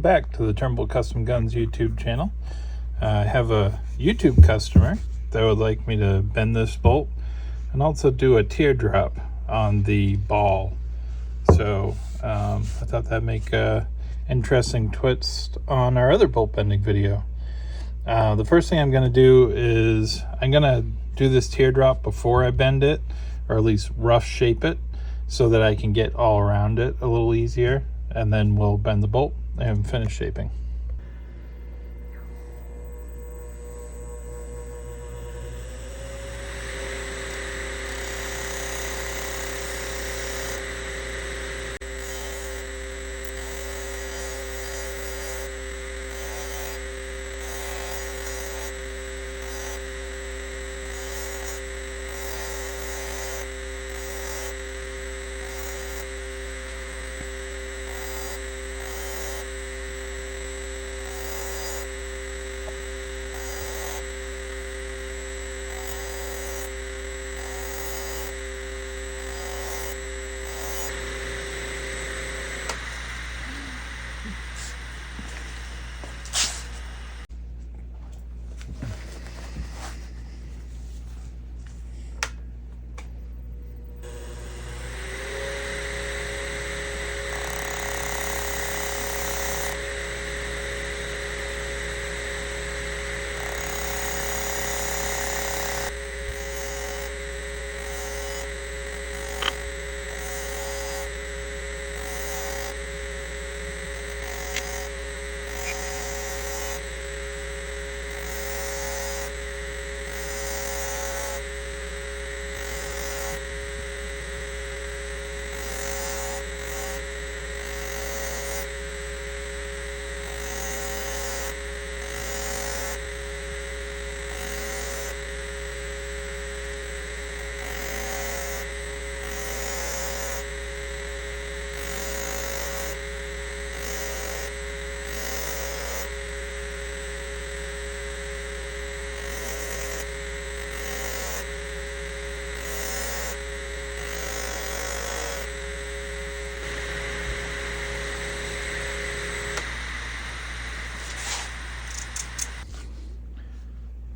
back to the Turnbull Custom Guns YouTube channel. I have a YouTube customer that would like me to bend this bolt and also do a teardrop on the ball. So I thought that'd make a interesting twist on our other bolt bending video. The first thing I'm going to do is I'm going to do this teardrop before I bend it, or at least rough shape it, so that I can get all around it a little easier, and then we'll bend the bolt and finish shaping.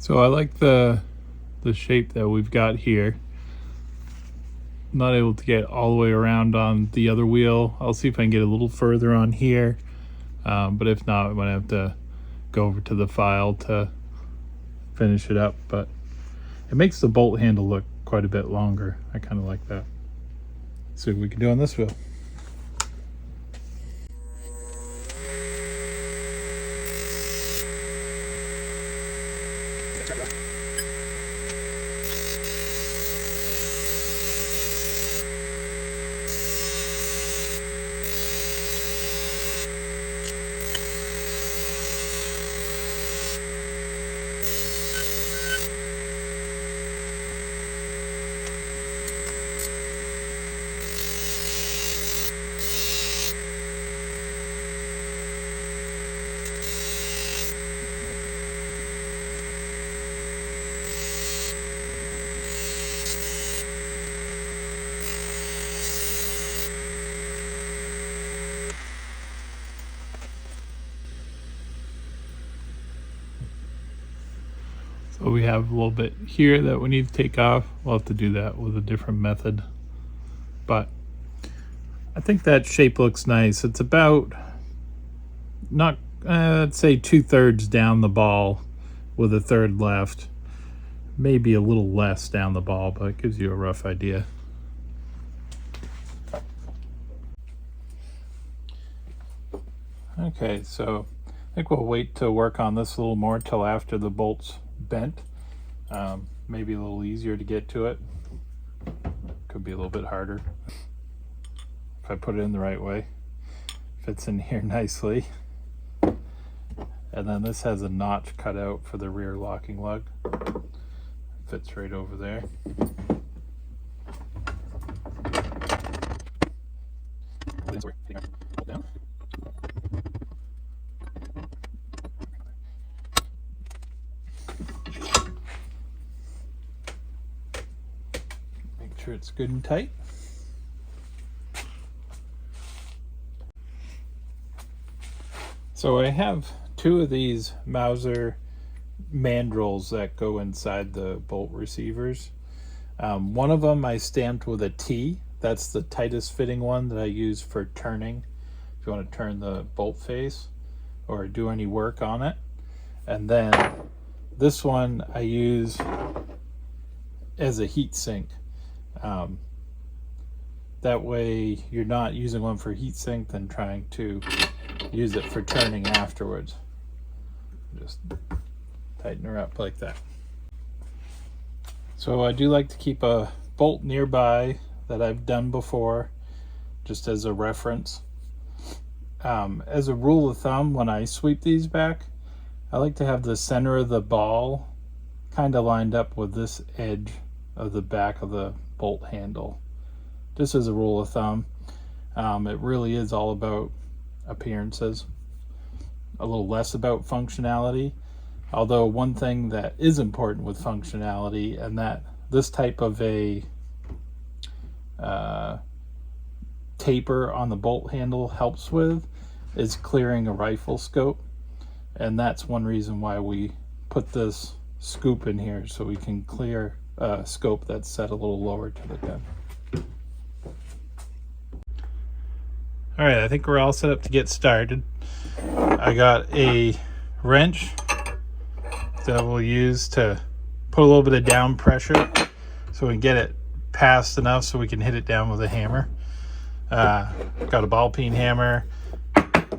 So I like the shape that we've got here. I'm not able to get all the way around on the other wheel. I'll see if I can get a little further on here, but if not, I might have to go over to the file to finish it up. But it makes the bolt handle look quite a bit longer. I kind of like that. Let's see what we can do on this wheel. So we have a little bit here that we need to take off. We'll have to do that with a different method. But I think that shape looks nice. It's about, not, I'd say 2/3 down the ball with a third left. Maybe a little less down the ball, but it gives you a rough idea. Okay, so I think we'll wait to work on this a little more till after the bolt's bent. Maybe a little easier to get to it. Could be a little bit harder if I put it in the right way. Fits in here nicely. And then this has a notch cut out for the rear locking lug. Fits right over there. Down. sure it's good and tight. So I have two of these Mauser mandrels that go inside the bolt receivers. One of them I stamped with a T. That's the tightest fitting one that I use for turning, if you want to turn the bolt face or do any work on it. And then this one I use as a heat sink. That way you're not using one for heat sink then trying to use it for turning afterwards. Just tighten her up like that. So I do like to keep a bolt nearby that I've done before, just as a reference. As a rule of thumb, when I sweep these back, I like to have the center of the ball kind of lined up with this edge of the back of the bolt handle. Just as a rule of thumb. It really is all about appearances, a little less about functionality. Although one thing that is important with functionality, and that this type of a taper on the bolt handle helps with, is clearing a rifle scope. And that's one reason why we put this scoop in here, so we can clear a scope that's set a little lower to the gun. All right, I think we're all set up to get started. I got a wrench that we'll use to put a little bit of down pressure so we can get it past enough so we can hit it down with a hammer. Got a ball peen hammer,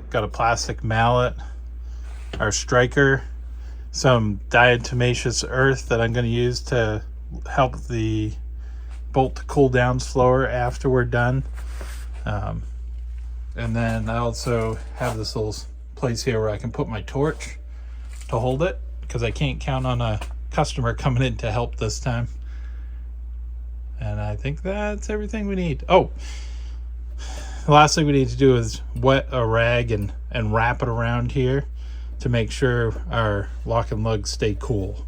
got a plastic mallet, our striker, some diatomaceous earth that I'm going to use to help the bolt to cool down slower after we're done. And then I also have this little place here where I can put my torch to hold it, because I can't count on a customer coming in to help this time. And I think that's everything we need. Oh, the last thing we need to do is wet a rag and wrap it around here to make sure our lock and lugs stay cool.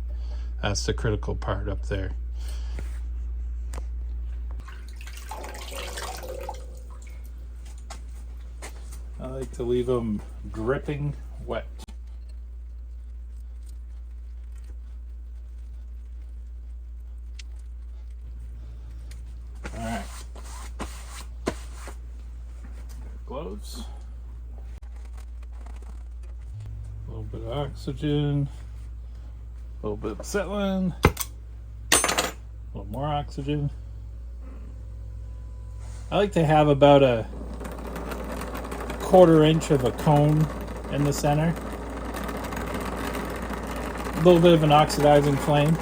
That's the critical part up there. I like to leave them dripping wet. All right. Gloves. A little bit of oxygen. A little bit of acetylene. A little more oxygen. I like to have about a 1/4 inch of a cone in the center. A little bit of an oxidizing flame.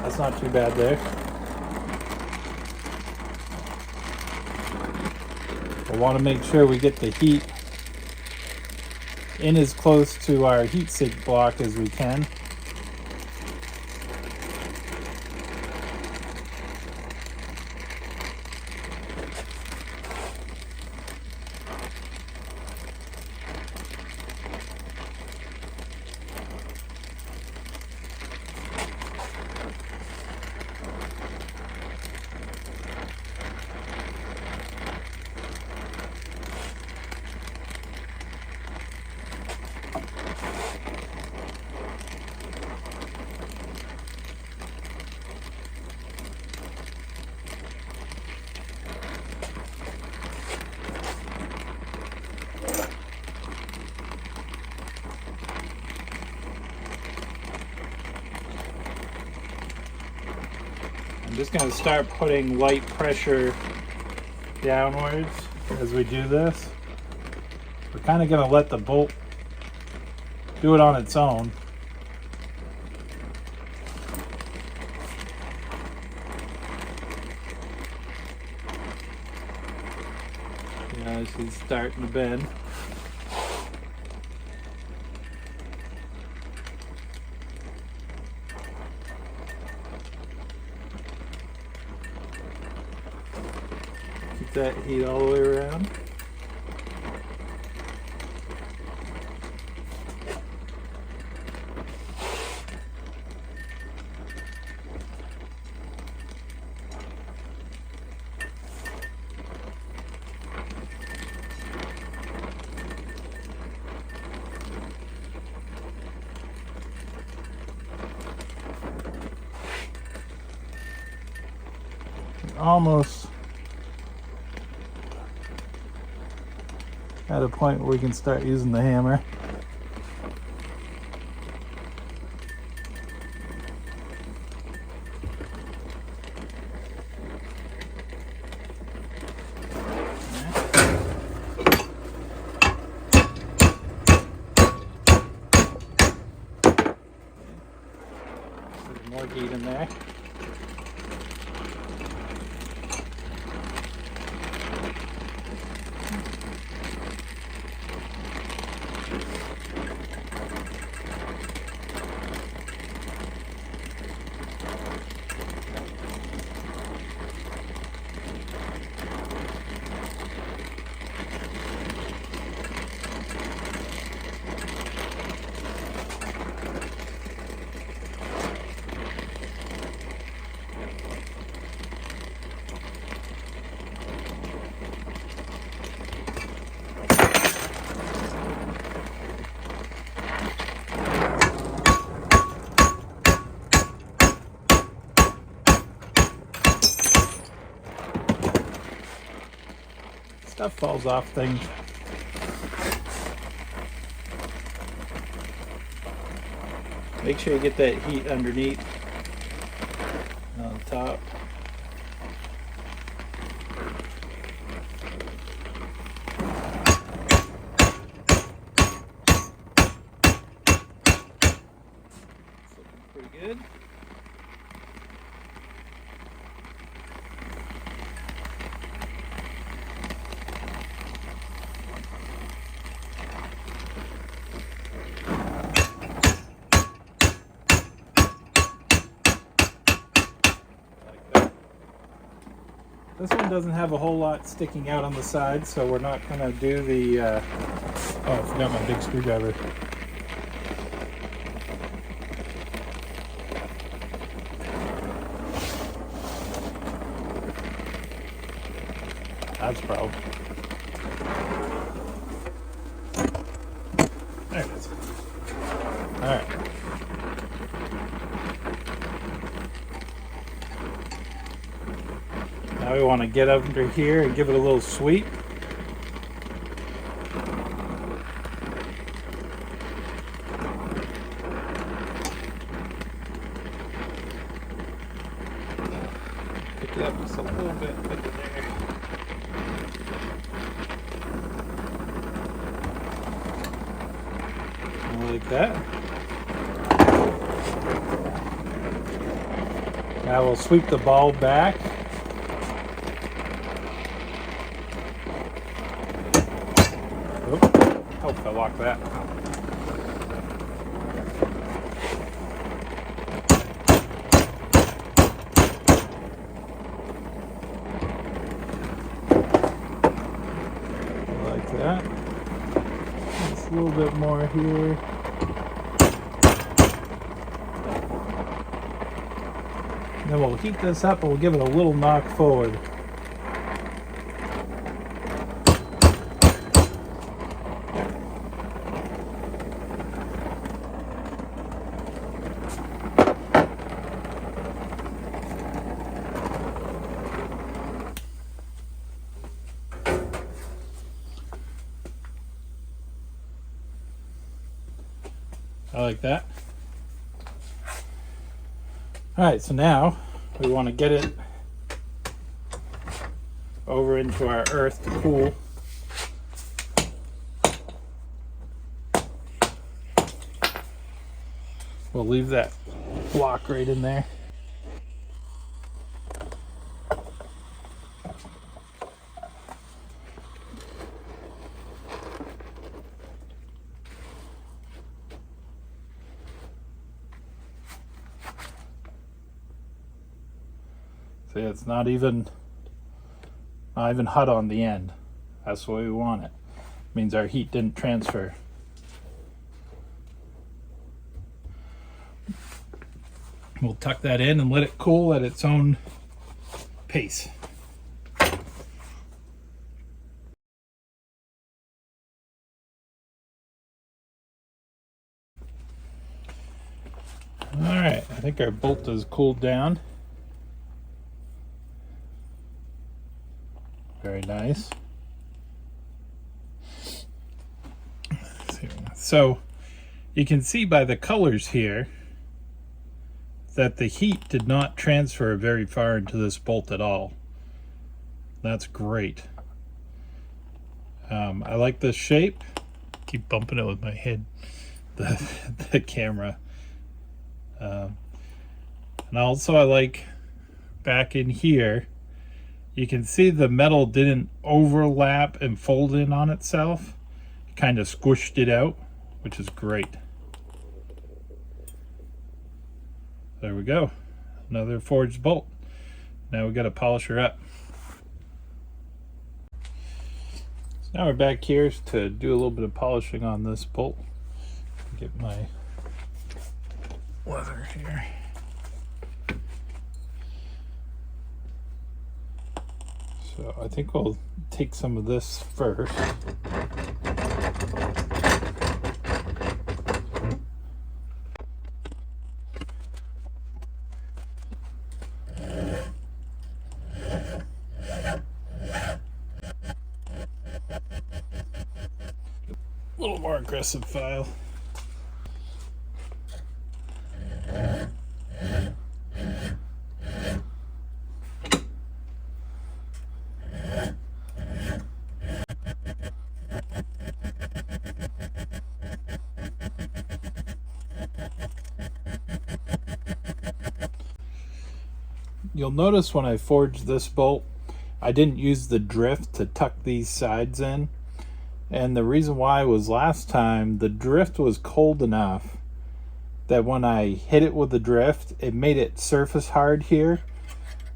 That's not too bad there. We'll want to make sure we get the heat in as close to our heat sink block as we can. I'm just going to start putting light pressure downwards as we do this. We're kind of going to let the bolt do it on its own. Yeah, she's starting to bend. That heat all the way around. almost at a point where we can start using the hammer. There's more heat in there. Stuff falls off things. Make sure you get that heat underneath on top. It's looking pretty good. This one doesn't have a whole lot sticking out on the side, so we're not going to do the... oh, I forgot my big screwdriver. That's a problem. There it is. Alright. Now we want to get under here and give it a little sweep. Pick it up just a little bit, put it there. Like that. Now we'll sweep the ball back. Hope I lock that. Like that. Just a little bit more here. Then we'll heat this up and we'll give it a little knock forward. I like that. All right, so now we want to get it over into our earth to cool. We'll leave that block right in there. See, it's not even hot on the end. That's the way we want it. Means our heat didn't transfer. We'll tuck that in and let it cool at its own pace. All right, I think our bolt has cooled down. very nice. So you can see by the colors here that the heat did not transfer very far into this bolt at all. That's great. I like this shape. Keep bumping it with my head, the camera. And also I like back in here, you can see the metal didn't overlap and fold in on itself. It kind of squished it out, which is great. There we go. Another forged bolt. Now we got to polish her up. So now we're back here to do a little bit of polishing on this bolt. Get my leather here. So I think we'll take some of this first. A little more aggressive file. You'll notice when I forged this bolt, I didn't use the drift to tuck these sides in. And the reason why was last time the drift was cold enough that when I hit it with the drift, it made it surface hard here,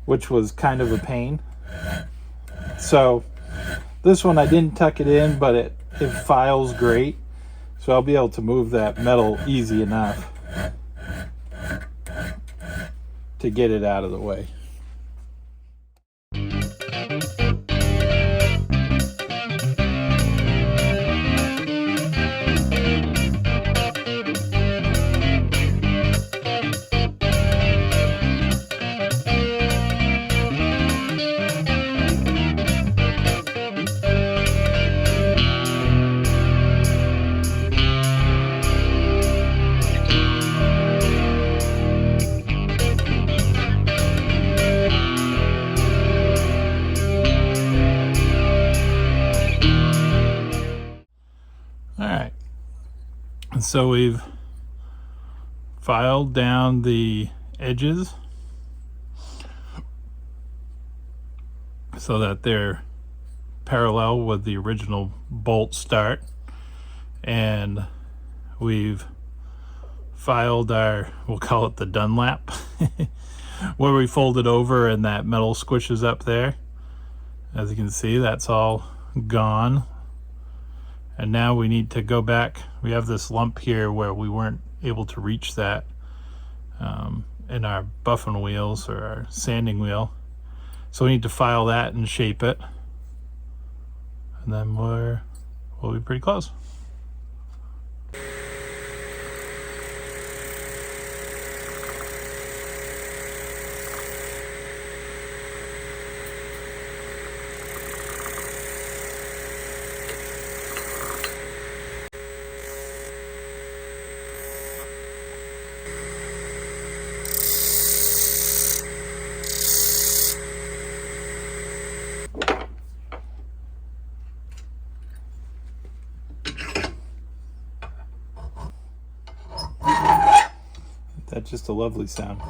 which was kind of a pain. So this one I didn't tuck it in, but it files great. So I'll be able to move that metal easy enough to get it out of the way. So we've filed down the edges so that they're parallel with the original bolt start, and we've filed our, we'll call it the Dunlap, where we fold it over and that metal squishes up there. As you can see, that's all gone. And now we need to go back. We have this lump here where we weren't able to reach that in our buffing wheels or our sanding wheel. So we need to file that and shape it. And then we'll be pretty close. That's just a lovely sound.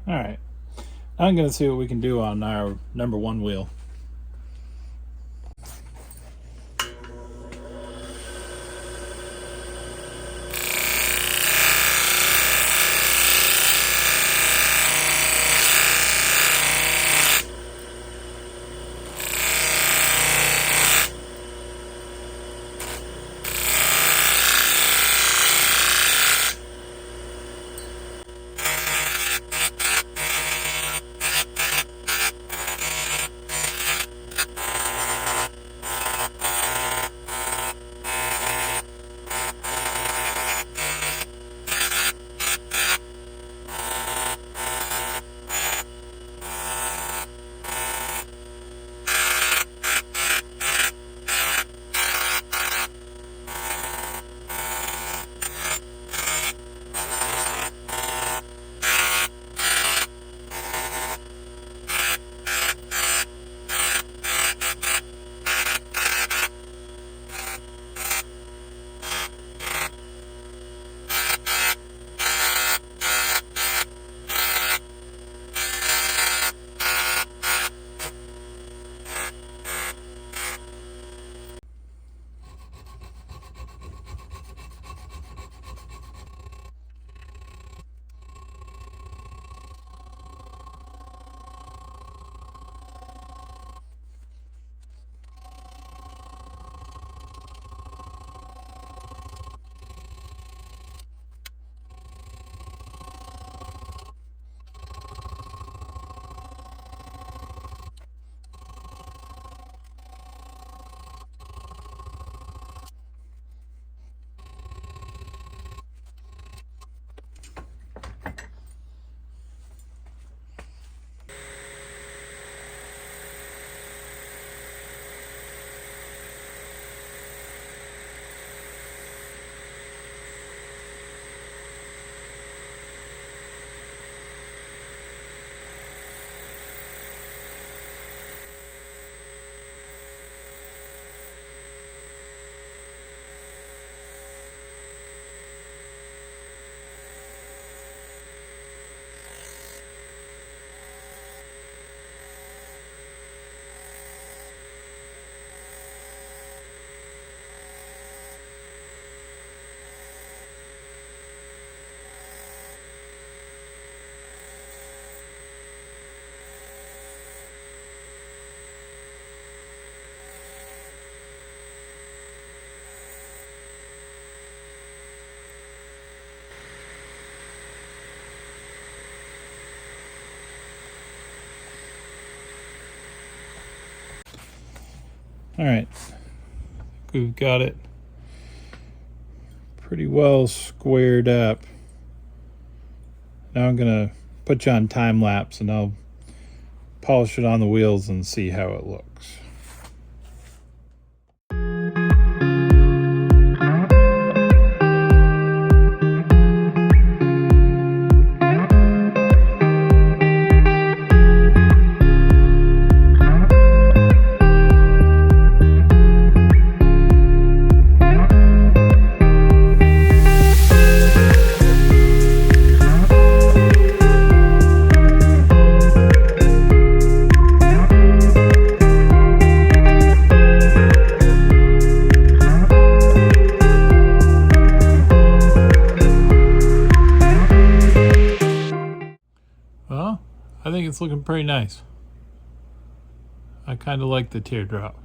Alright, now I'm going to see what we can do on our number 1 wheel. All right, we've got it pretty well squared up. Now I'm gonna put you on time lapse and I'll polish it on the wheels and see how it looks. Well, I think it's looking pretty nice. I kind of like the teardrop.